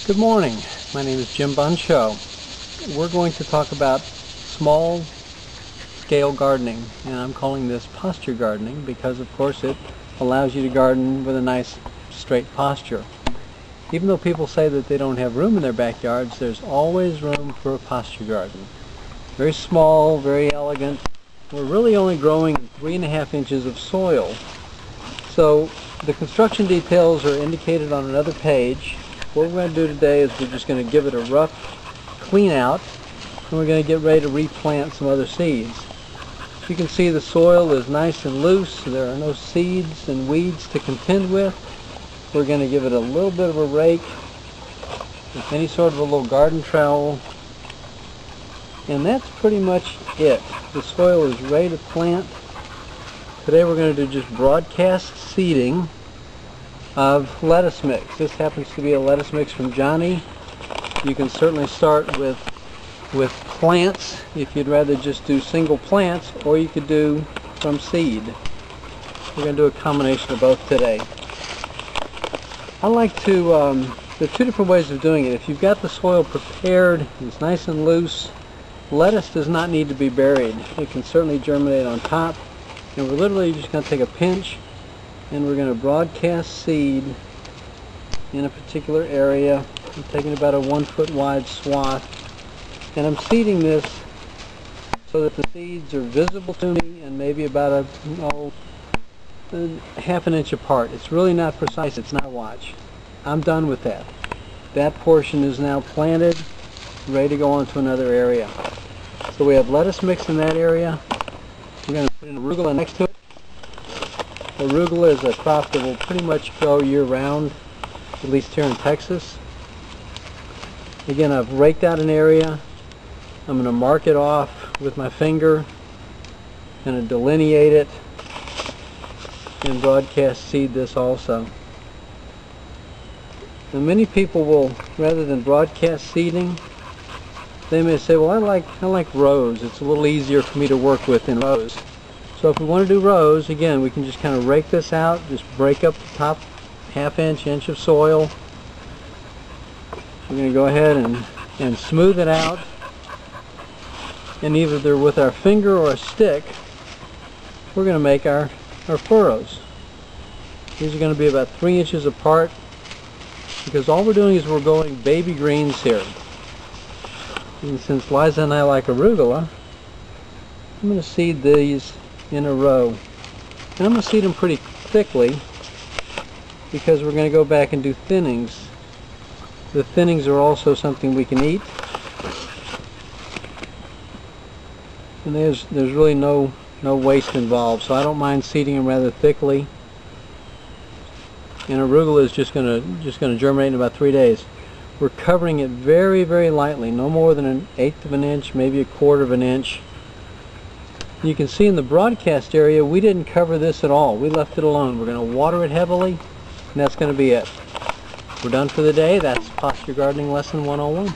Good morning. My name is Jim Buncho. We're going to talk about small scale gardening, and I'm calling this posture gardening because of course it allows you to garden with a nice straight posture. Even though people say that they don't have room in their backyards, there's always room for a posture garden. Very small, very elegant. We're really only growing 3.5 inches of soil. So the construction details are indicated on another page. What we're going to do today is we're just going to give it a rough clean out, and we're going to get ready to replant some other seeds. You can see the soil is nice and loose. There are no seeds and weeds to contend with. We're going to give it a little bit of a rake with any sort of a little garden trowel, and that's pretty much it. The soil is ready to plant. Today we're going to do just broadcast seeding of lettuce mix. This happens to be a lettuce mix from Johnny. You can certainly start with plants if you'd rather just do single plants, or you could do from seed. We're going to do a combination of both today. I like to, there are two different ways of doing it. If you've got the soil prepared, it's nice and loose, lettuce does not need to be buried. It can certainly germinate on top, and we're literally just going to take a pinch and we're going to broadcast seed in a particular area. I'm taking about a 1 foot wide swath, and I'm seeding this so that the seeds are visible to me and maybe about a half an inch apart. It's really not precise. It's not. Watch. I'm done with that. That portion is now planted, ready to go on to another area. So we have lettuce mix in that area. We're going to put in arugula next to it. Arugula is a crop that will pretty much grow year-round, at least here in Texas. Again, I've raked out an area. I'm going to mark it off with my finger, going to delineate it, and broadcast seed this also. Now, many people will, rather than broadcast seeding, they may say, well, I like rows. It's a little easier for me to work with in rows. So if we want to do rows, again, we can just kind of rake this out, just break up the top half inch of soil. We're going to go ahead and smooth it out, and either with our finger or a stick, we're going to make our furrows. These are going to be about 3 inches apart, because all we're doing is we're going baby greens here. And since Liza and I like arugula, I'm going to seed these in a row. And I'm going to seed them pretty thickly because we're going to go back and do thinnings. The thinnings are also something we can eat. And there's really no waste involved, so I don't mind seeding them rather thickly. And arugula is just going to germinate in about 3 days. We're covering it very, very lightly, no more than 1/8 of an inch, maybe 1/4 of an inch. You can see in the broadcast area we didn't cover this at all. We left it alone. We're going to water it heavily, and that's going to be it. We're done for the day. That's Posture Gardening Lesson 101.